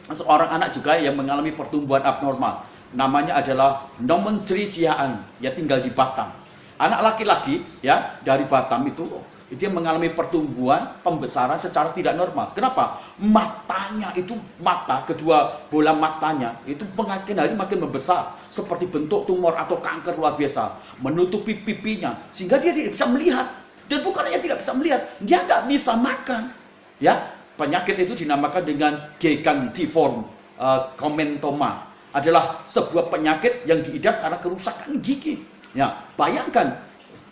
seorang anak juga yang mengalami pertumbuhan abnormal. Namanya adalah Nomentri Siaan, ya tinggal di Batam. Anak laki-laki ya dari Batam itu dia mengalami pertumbuhan pembesaran secara tidak normal. Kenapa? Matanya itu kedua bola matanya itu makin hari makin membesar seperti bentuk tumor atau kanker luar biasa, menutupi pipinya sehingga dia tidak bisa melihat. Dan bukan hanya tidak bisa melihat, dia nggak bisa makan. Ya, penyakit itu dinamakan dengan gigantiform komentoma. Adalah sebuah penyakit yang diidap karena kerusakan gigi. Ya, bayangkan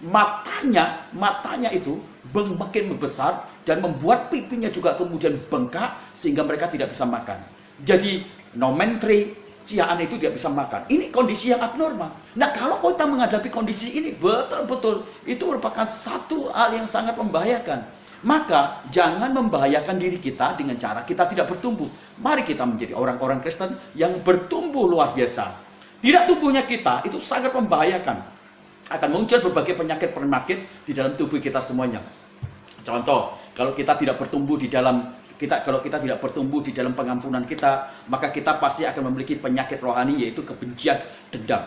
matanya itu makin membesar dan membuat pipinya juga kemudian bengkak sehingga mereka tidak bisa makan. Jadi Nomentri Siaan itu tidak bisa makan. Ini kondisi yang abnormal. Nah, kalau kita menghadapi kondisi ini betul-betul itu merupakan satu hal yang sangat membahayakan. Maka jangan membahayakan diri kita dengan cara kita tidak bertumbuh. Mari kita menjadi orang-orang Kristen yang bertumbuh luar biasa. Tidak tumbuhnya kita itu sangat membahayakan. Akan muncul berbagai penyakit-penyakit di dalam tubuh kita semuanya. Contoh, kalau kita tidak bertumbuh di dalam pengampunan kita, maka kita pasti akan memiliki penyakit rohani, yaitu kebencian, dendam.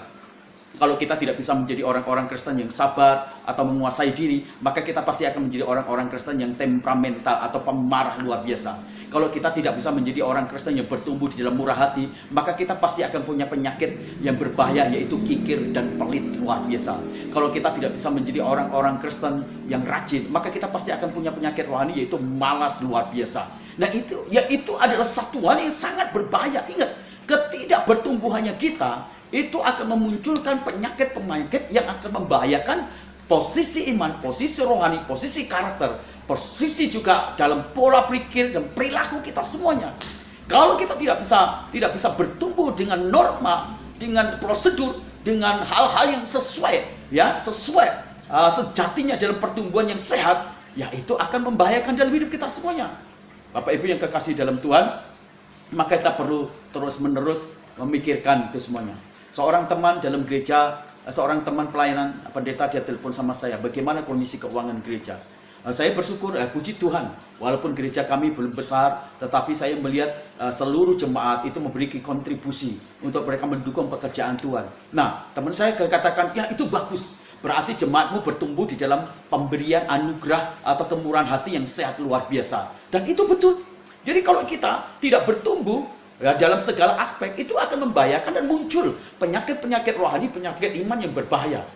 Kalau kita tidak bisa menjadi orang-orang Kristen yang sabar atau menguasai diri, maka kita pasti akan menjadi orang-orang Kristen yang temperamental atau pemarah luar biasa. Kalau kita tidak bisa menjadi orang Kristen yang bertumbuh di dalam murah hati, maka kita pasti akan punya penyakit yang berbahaya, yaitu kikir dan pelit luar biasa. Kalau kita tidak bisa menjadi orang-orang Kristen yang rajin, maka kita pasti akan punya penyakit rohani, yaitu malas luar biasa. Nah, itu adalah satu hal yang sangat berbahaya. Ingat, ketidakbertumbuhannya kita itu akan memunculkan penyakit-penyakit yang akan membahayakan posisi iman, posisi rohani, posisi karakter, posisi juga dalam pola pikir dan perilaku kita semuanya. Kalau kita tidak bisa bertumbuh dengan norma, dengan prosedur, dengan hal-hal yang sesuai sejatinya dalam pertumbuhan yang sehat, ya itu akan membahayakan dalam hidup kita semuanya. Bapak Ibu yang kekasih dalam Tuhan, maka kita perlu terus-menerus memikirkan itu semuanya. Seorang teman dalam gereja, seorang teman pelayanan pendeta, dia telepon sama saya, bagaimana kondisi keuangan gereja. Saya bersyukur, puji Tuhan, walaupun gereja kami belum besar, tetapi saya melihat seluruh jemaat itu memberi kontribusi untuk mereka mendukung pekerjaan Tuhan. Nah, teman saya katakan, ya itu bagus, berarti jemaatmu bertumbuh di dalam pemberian anugerah atau kemurahan hati yang sehat luar biasa. Dan itu betul. Jadi kalau kita tidak bertumbuh dalam segala aspek, itu akan membahayakan dan muncul penyakit-penyakit rohani, penyakit iman yang berbahaya.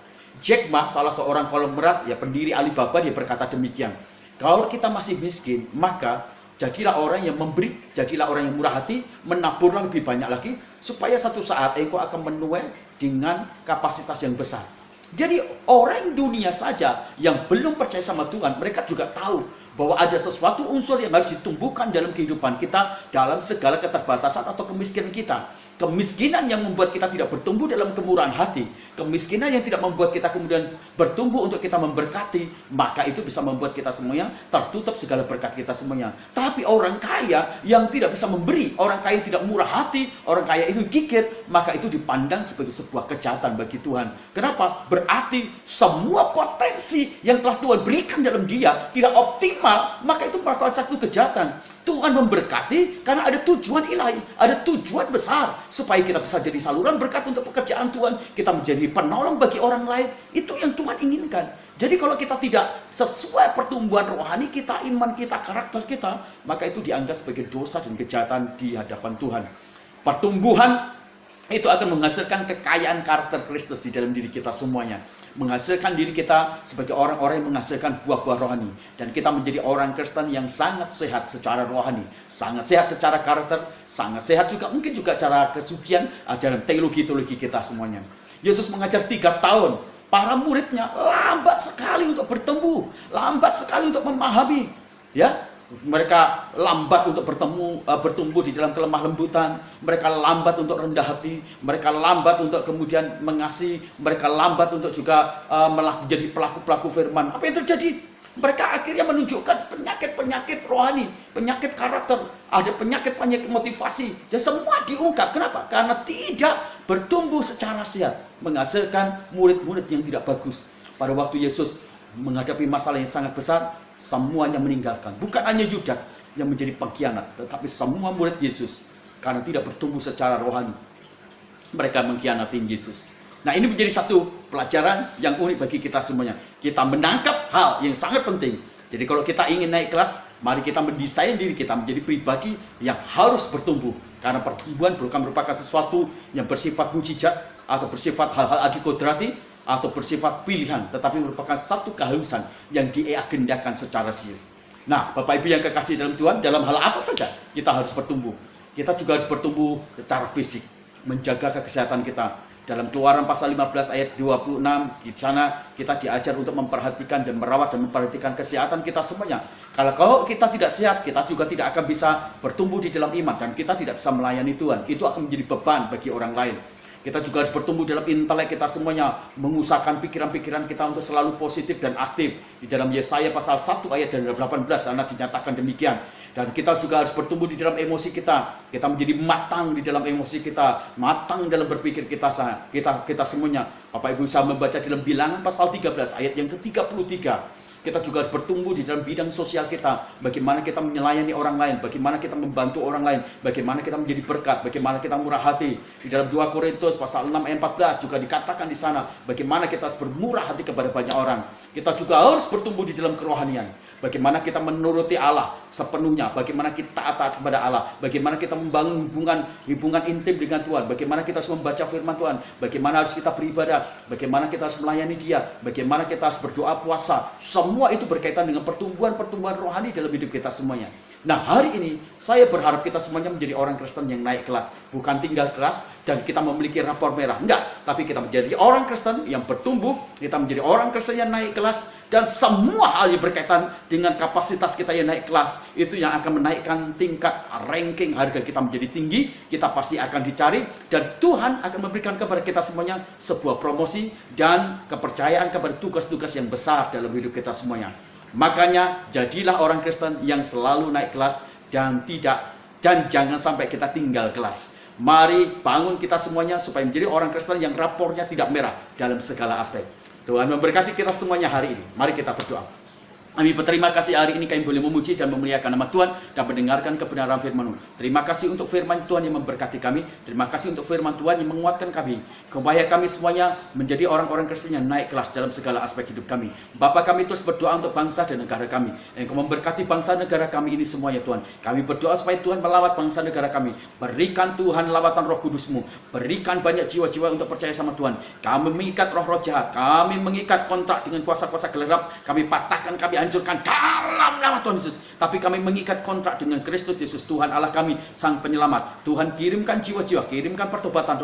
Jack Ma, salah seorang konglomerat, ya pendiri Alibaba, dia berkata demikian. Kalau kita masih miskin, maka jadilah orang yang memberi, jadilah orang yang murah hati, menaburlah lebih banyak lagi, supaya satu saat engkau akan menuai dengan kapasitas yang besar. Jadi orang dunia saja yang belum percaya sama Tuhan, mereka juga tahu bahwa ada sesuatu unsur yang harus ditumbuhkan dalam kehidupan kita, dalam segala keterbatasan atau kemiskinan kita. Kemiskinan yang membuat kita tidak bertumbuh dalam kemurahan hati, kemiskinan yang tidak membuat kita kemudian bertumbuh untuk kita memberkati, maka itu bisa membuat kita semuanya tertutup segala berkat kita semuanya. Tapi orang kaya yang tidak bisa memberi, orang kaya yang tidak murah hati, orang kaya itu kikir, maka itu dipandang sebagai sebuah kejahatan bagi Tuhan. Kenapa? Berarti semua potensi yang telah Tuhan berikan dalam dia tidak optimal, maka itu merupakan satu kejahatan. Tuhan memberkati karena ada tujuan ilahi, ada tujuan besar supaya kita bisa jadi saluran berkat untuk pekerjaan Tuhan, kita menjadi penolong bagi orang lain. Itu yang Tuhan inginkan. Jadi kalau kita tidak sesuai pertumbuhan rohani kita, iman kita, karakter kita, maka itu dianggap sebagai dosa dan kejahatan di hadapan Tuhan. Pertumbuhan itu akan menghasilkan kekayaan karakter Kristus di dalam diri kita semuanya. Menghasilkan diri kita sebagai orang-orang yang menghasilkan buah-buah rohani. Dan kita menjadi orang Kristen yang sangat sehat secara rohani, sangat sehat secara karakter, sangat sehat juga mungkin juga secara kesucian dalam teologi-teologi kita semuanya. Yesus mengajar 3 tahun, para muridnya lambat sekali untuk bertumbuh, lambat sekali untuk memahami. Ya, Mereka lambat untuk bertumbuh di dalam kelemah lembutan. Mereka lambat untuk rendah hati. Mereka lambat untuk kemudian mengasihi. Mereka lambat untuk juga menjadi pelaku-pelaku firman. Apa yang terjadi? Mereka akhirnya menunjukkan penyakit-penyakit rohani, penyakit karakter, ada penyakit-penyakit motivasi. Jadi semua diungkap. Kenapa? Karena tidak bertumbuh secara sehat, menghasilkan murid-murid yang tidak bagus. Pada waktu Yesus menghadapi masalah yang sangat besar, semuanya meninggalkan. Bukan hanya Yudas yang menjadi pengkhianat, tetapi semua murid Yesus karena tidak bertumbuh secara rohani, mereka mengkhianati Yesus. Nah, ini menjadi satu pelajaran yang unik bagi kita semuanya. Kita menangkap hal yang sangat penting. Jadi kalau kita ingin naik kelas, mari kita mendesain diri kita menjadi pribadi yang harus bertumbuh. Karena pertumbuhan bukan merupakan sesuatu yang bersifat mujizat atau bersifat hal-hal adikodrati atau bersifat pilihan, tetapi merupakan satu keharusan yang diagendakan secara serius. Nah, Bapak Ibu yang kekasih dalam Tuhan, dalam hal apa saja kita harus bertumbuh. Kita juga harus bertumbuh secara fisik, menjaga kesehatan kita. Dalam Keluaran pasal 15 ayat 26, di sana kita diajar untuk memperhatikan dan merawat dan memperhatikan kesehatan kita semuanya. Kalau kita tidak sehat, kita juga tidak akan bisa bertumbuh di dalam iman dan kita tidak bisa melayani Tuhan. Itu akan menjadi beban bagi orang lain. Kita juga harus bertumbuh dalam intelek kita semuanya, mengusahakan pikiran-pikiran kita untuk selalu positif dan aktif. Di dalam Yesaya pasal 1 ayat 18 sana dinyatakan demikian. Dan kita juga harus bertumbuh di dalam emosi kita. Kita menjadi matang di dalam emosi kita, matang dalam berpikir kita semuanya. Bapak Ibu bisa membaca dalam Bilangan pasal 13 ayat yang ke-33. Kita juga harus bertumbuh di dalam bidang sosial kita. Bagaimana kita melayani orang lain, bagaimana kita membantu orang lain, bagaimana kita menjadi berkat, bagaimana kita murah hati. Di dalam 2 Korintus pasal 6 ayat 14 juga dikatakan di sana bagaimana kita harus bermurah hati kepada banyak orang. Kita juga harus bertumbuh di dalam kerohanian. Bagaimana kita menuruti Allah sepenuhnya, bagaimana kita taat kepada Allah, bagaimana kita membangun hubungan intim dengan Tuhan, bagaimana kita harus membaca firman Tuhan, bagaimana harus kita beribadah, bagaimana kita harus melayani Dia, bagaimana kita harus berdoa puasa. Semua itu berkaitan dengan pertumbuhan rohani dalam hidup kita semuanya. Nah, hari ini saya berharap kita semuanya menjadi orang Kristen yang naik kelas. Bukan tinggal kelas dan kita memiliki rapor merah. Enggak, tapi kita menjadi orang Kristen yang bertumbuh, kita menjadi orang Kristen yang naik kelas, dan semua hal yang berkaitan dengan kapasitas kita yang naik kelas, itu yang akan menaikkan tingkat ranking harga kita menjadi tinggi. Kita pasti akan dicari, dan Tuhan akan memberikan kepada kita semuanya sebuah promosi dan kepercayaan kepada tugas-tugas yang besar dalam hidup kita semuanya. Makanya jadilah orang Kristen yang selalu naik kelas dan jangan sampai kita tinggal kelas. Mari bangun kita semuanya supaya menjadi orang Kristen yang rapornya tidak merah dalam segala aspek. Tuhan memberkati kita semuanya hari ini. Mari kita berdoa. Kami berterima kasih hari ini kami boleh memuji dan memuliakan nama Tuhan dan mendengarkan kebenaran firman-Mu. Terima kasih untuk firman Tuhan yang memberkati kami. Terima kasih untuk firman Tuhan yang menguatkan kami. Supaya kami semuanya menjadi orang-orang Kristen yang naik kelas dalam segala aspek hidup kami. Bapa, kami terus berdoa untuk bangsa dan negara kami. Engkau memberkati bangsa negara kami ini semuanya Tuhan. Kami berdoa supaya Tuhan melawat bangsa negara kami. Berikan Tuhan lawatan roh kudus-Mu. Berikan banyak jiwa-jiwa untuk percaya sama Tuhan. Kami mengikat roh-roh jahat. Kami mengikat kontrak dengan kuasa-kuasa gelap. Kami patahkan, kami hancurkan dalam nama Tuhan Yesus. Tapi kami mengikat kontrak dengan Kristus Yesus, Tuhan Allah kami, Sang Penyelamat. Tuhan, kirimkan jiwa-jiwa, kirimkan pertobatan.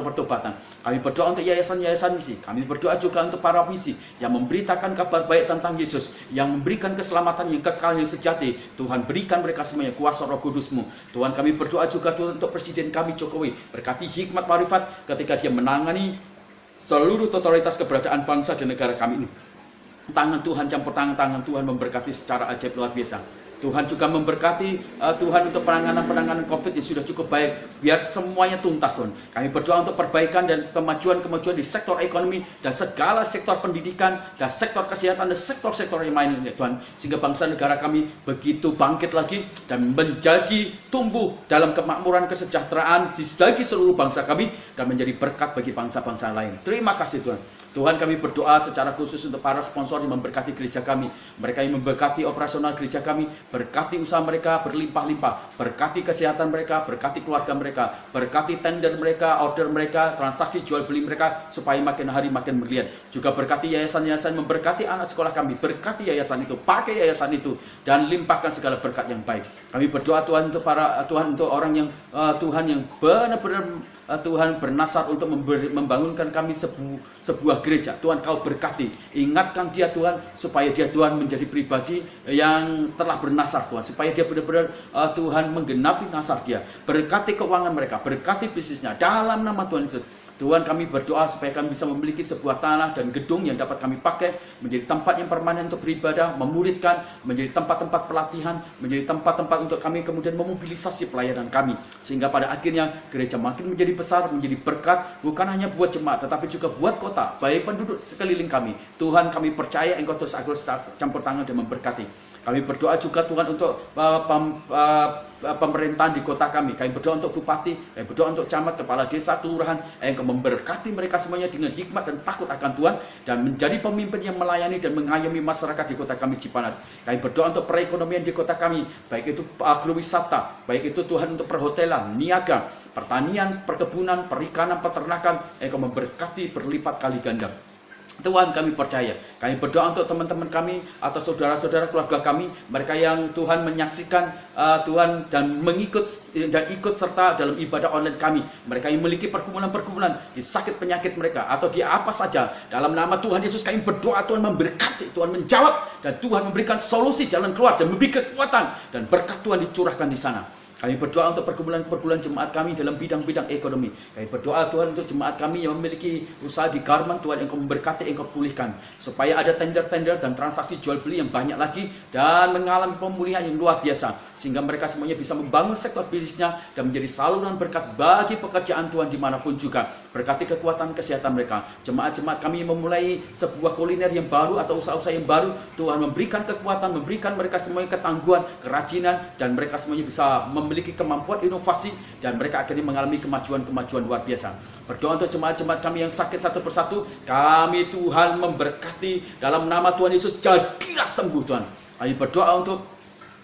Kami berdoa untuk yayasan-yayasan misi. Kami berdoa juga untuk para misi yang memberitakan kabar baik tentang Yesus, yang memberikan keselamatan yang kekal yang sejati. Tuhan, berikan mereka semuanya kuasa Roh Kudus-Mu. Tuhan, kami berdoa juga Tuhan untuk Presiden kami Jokowi. Berkati hikmat marifat ketika dia menangani seluruh totalitas keberadaan bangsa dan negara kami ini. Tangan Tuhan campur tangan Tuhan memberkati secara ajaib luar biasa. Tuhan juga memberkati Tuhan untuk penanganan COVID yang sudah cukup baik. Biar semuanya tuntas Tuhan. Kami berdoa untuk perbaikan dan kemajuan di sektor ekonomi dan segala sektor pendidikan dan sektor kesehatan dan sektor-sektor yang lain Tuhan. Sehingga bangsa negara kami begitu bangkit lagi dan menjadi tumbuh dalam kemakmuran kesejahteraan bagi seluruh bangsa kami dan menjadi berkat bagi bangsa-bangsa lain. Terima kasih Tuhan. Tuhan, kami berdoa secara khusus untuk para sponsor yang memberkati gereja kami. Mereka yang memberkati operasional gereja kami. Berkati usaha mereka berlimpah-limpah. Berkati kesehatan mereka, berkati keluarga mereka. Berkati tender mereka, order mereka, transaksi jual beli mereka. Supaya makin hari makin berlian. Juga berkati yayasan-yayasan, memberkati anak sekolah kami. Berkati yayasan itu, pakai yayasan itu. Dan limpahkan segala berkat yang baik. Kami berdoa Tuhan untuk orang yang Tuhan yang benar-benar Tuhan bernasar untuk membangunkan kami sebuah gereja. Tuhan kau berkati, ingatkan dia Tuhan, supaya dia Tuhan menjadi pribadi yang telah bernasar Tuhan, supaya dia benar-benar Tuhan menggenapi nasar dia. Berkati keuangan mereka, berkati bisnisnya dalam nama Tuhan Yesus. Tuhan, kami berdoa supaya kami bisa memiliki sebuah tanah dan gedung yang dapat kami pakai menjadi tempat yang permanen untuk beribadah, memuridkan, menjadi tempat-tempat pelatihan, menjadi tempat-tempat untuk kami kemudian memobilisasi pelayanan kami. Sehingga pada akhirnya gereja makin menjadi besar, menjadi berkat, bukan hanya buat jemaat, tetapi juga buat kota, baik penduduk sekeliling kami. Tuhan, kami percaya Engkau terus campur tangan dan memberkati. Kami berdoa juga Tuhan untuk pemerintahan di kota kami. Kami berdoa untuk bupati, kami berdoa untuk camat, kepala desa, kelurahan. Engkau memberkati mereka semuanya dengan hikmat dan takut akan Tuhan, dan menjadi pemimpin yang melayani dan mengayomi masyarakat di kota kami Cipanas. Kami berdoa untuk perekonomian di kota kami, baik itu agrowisata, baik itu Tuhan untuk perhotelan, niaga, pertanian, perkebunan, perikanan, peternakan. Engkau memberkati berlipat kali ganda. Tuhan, kami percaya. Kami berdoa untuk teman-teman kami atau saudara-saudara keluarga kami, mereka yang Tuhan menyaksikan Tuhan dan ikut serta dalam ibadah online kami. Mereka yang memiliki pergumulan-pergumulan di sakit penyakit mereka atau di apa saja. Dalam nama Tuhan Yesus kami berdoa, Tuhan memberkati, Tuhan menjawab, dan Tuhan memberikan solusi jalan keluar dan memberi kekuatan, dan berkat Tuhan dicurahkan di sana. Kami berdoa untuk pergumulan jemaat kami dalam bidang-bidang ekonomi. Kami berdoa Tuhan untuk jemaat kami yang memiliki usaha di garment, Tuhan Engkau memberkati, Engkau pulihkan, supaya ada tender-tender dan transaksi jual beli yang banyak lagi, dan mengalami pemulihan yang luar biasa, sehingga mereka semuanya bisa membangun sektor bisnisnya dan menjadi saluran berkat bagi pekerjaan Tuhan dimanapun juga. Berkati kekuatan kesehatan mereka. Jemaat-jemaat kami yang memulai sebuah kuliner yang baru atau usaha-usaha yang baru, Tuhan memberikan kekuatan, memberikan mereka semuanya ketangguhan, kerajinan, dan mereka semuanya bisa memiliki kemampuan inovasi, dan mereka akhirnya mengalami kemajuan-kemajuan luar biasa. Berdoa untuk jemaat-jemaat kami yang sakit satu persatu, kami Tuhan memberkati dalam nama Tuhan Yesus, jadilah sembuh Tuhan. Kami berdoa untuk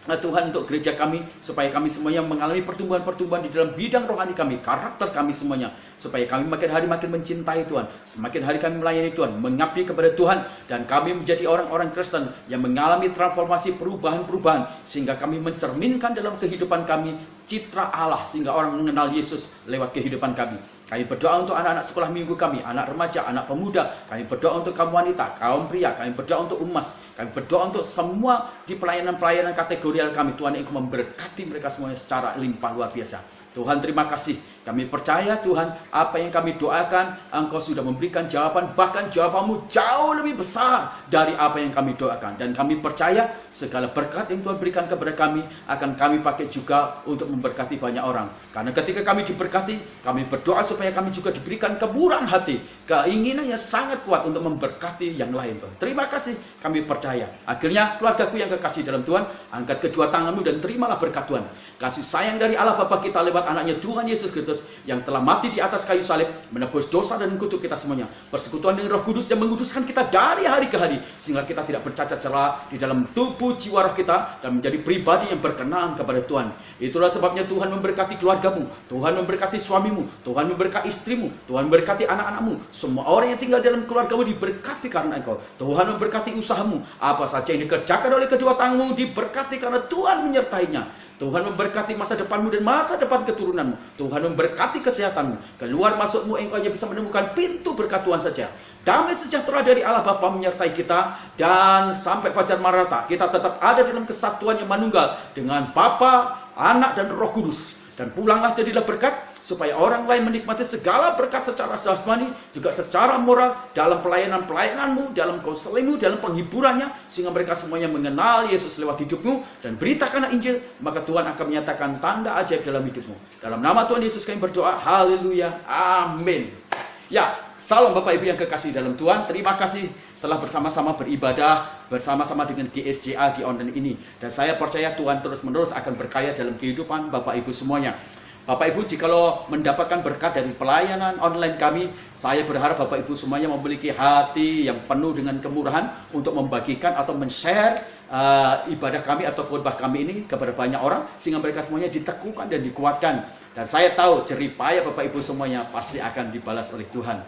Tuhan, untuk gereja kami, supaya kami semuanya mengalami pertumbuhan-pertumbuhan di dalam bidang rohani kami, karakter kami semuanya, supaya kami makin hari makin mencintai Tuhan, semakin hari kami melayani Tuhan, mengabdi kepada Tuhan, dan kami menjadi orang-orang Kristen yang mengalami transformasi, perubahan-perubahan, sehingga kami mencerminkan dalam kehidupan kami citra Allah, sehingga orang mengenal Yesus lewat kehidupan kami. Kami berdoa untuk anak-anak sekolah minggu kami, anak remaja, anak pemuda. Kami berdoa untuk kaum wanita, kaum pria. Kami berdoa untuk umas. Kami berdoa untuk semua di pelayanan-pelayanan kategorial kami. Tuhan Engkau memberkati mereka semuanya secara limpah luar biasa. Tuhan, terima kasih. Kami percaya Tuhan, apa yang kami doakan, Engkau sudah memberikan jawaban, bahkan jawabanmu jauh lebih besar dari apa yang kami doakan. Dan kami percaya segala berkat yang Tuhan berikan kepada kami, akan kami pakai juga untuk memberkati banyak orang. Karena ketika kami diberkati, kami berdoa supaya kami juga diberikan kemurahan hati, keinginan yang sangat kuat untuk memberkati yang lain. Tuhan, terima kasih, kami percaya. Akhirnya, keluargaku yang kekasih dalam Tuhan, angkat kedua tanganmu dan terimalah berkat Tuhan. Kasih sayang dari Allah Bapa kita lewat anaknya Tuhan Yesus Kristus, yang telah mati di atas kayu salib, menebus dosa dan kutuk kita semuanya. Persekutuan dengan Roh Kudus yang menguduskan kita dari hari ke hari, sehingga kita tidak bercacat celah di dalam tubuh jiwa roh kita, dan menjadi pribadi yang berkenan kepada Tuhan. Itulah sebabnya Tuhan memberkati keluargamu, Tuhan memberkati suamimu, Tuhan memberkati istrimu, Tuhan memberkati anak-anakmu. Semua orang yang tinggal dalam keluargamu diberkati karena Engkau. Tuhan memberkati usahamu, apa saja yang dikerjakan oleh kedua tanganmu diberkati karena Tuhan menyertainya. Tuhan memberkati masa depanmu dan masa depan keturunanmu. Tuhan memberkati kesehatanmu. Keluar masukmu engkau hanya bisa menemukan pintu berkat Tuhan saja. Damai sejahtera dari Allah Bapa menyertai kita, dan sampai fajar Maranatha kita tetap ada dalam kesatuan yang manunggal dengan Bapa, Anak, dan Roh Kudus. Dan pulanglah jadilah berkat, supaya orang lain menikmati segala berkat secara jasmani, juga secara moral, dalam pelayanan-pelayananmu, dalam konselingmu, dalam penghiburannya, sehingga mereka semuanya mengenal Yesus lewat hidupmu, dan beritakanlah Injil, maka Tuhan akan menyatakan tanda ajaib dalam hidupmu. Dalam nama Tuhan Yesus kami berdoa, haleluya, amin. Ya, salam Bapak Ibu yang kekasih dalam Tuhan, terima kasih telah bersama-sama beribadah, bersama-sama dengan GSJA di online ini. Dan saya percaya Tuhan terus-menerus akan berkarya dalam kehidupan Bapak Ibu semuanya. Bapak Ibu, jikalau mendapatkan berkat dari pelayanan online kami, saya berharap Bapak Ibu semuanya memiliki hati yang penuh dengan kemurahan untuk membagikan atau men-share ibadah kami atau khotbah kami ini kepada banyak orang, sehingga mereka semuanya diteguhkan dan dikuatkan. Dan saya tahu jerih payah Bapak Ibu semuanya pasti akan dibalas oleh Tuhan.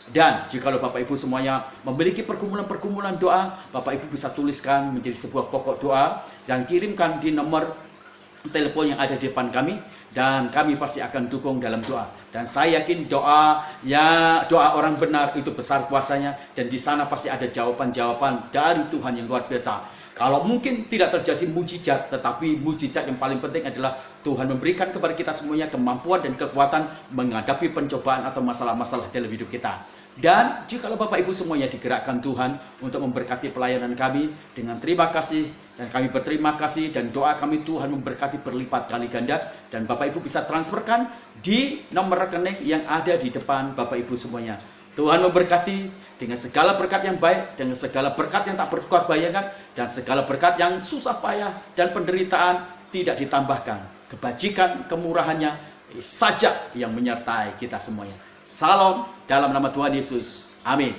Dan jikalau Bapak Ibu semuanya memiliki pergumulan-pergumulan doa, Bapak Ibu bisa tuliskan menjadi sebuah pokok doa dan kirimkan di nomor telepon yang ada di depan kami, dan kami pasti akan dukung dalam doa. Dan saya yakin doa orang benar itu besar kuasanya, dan di sana pasti ada jawaban-jawaban dari Tuhan yang luar biasa. Kalau mungkin tidak terjadi mujizat, tetapi mujizat yang paling penting adalah Tuhan memberikan kepada kita semuanya kemampuan dan kekuatan menghadapi pencobaan atau masalah-masalah dalam hidup kita. Dan jikalau Bapak Ibu semuanya digerakkan Tuhan untuk memberkati pelayanan kami dengan terima kasih, dan kami berterima kasih, dan doa kami Tuhan memberkati berlipat kali ganda, dan Bapak Ibu bisa transferkan di nomor rekening yang ada di depan Bapak Ibu semuanya. Tuhan memberkati dengan segala berkat yang baik, dengan segala berkat yang tak berkebayangkan, dan segala berkat yang susah payah dan penderitaan tidak ditambahkan. Kebajikan, kemurahannya saja yang menyertai kita semuanya. Salam dalam nama Tuhan Yesus. Amin.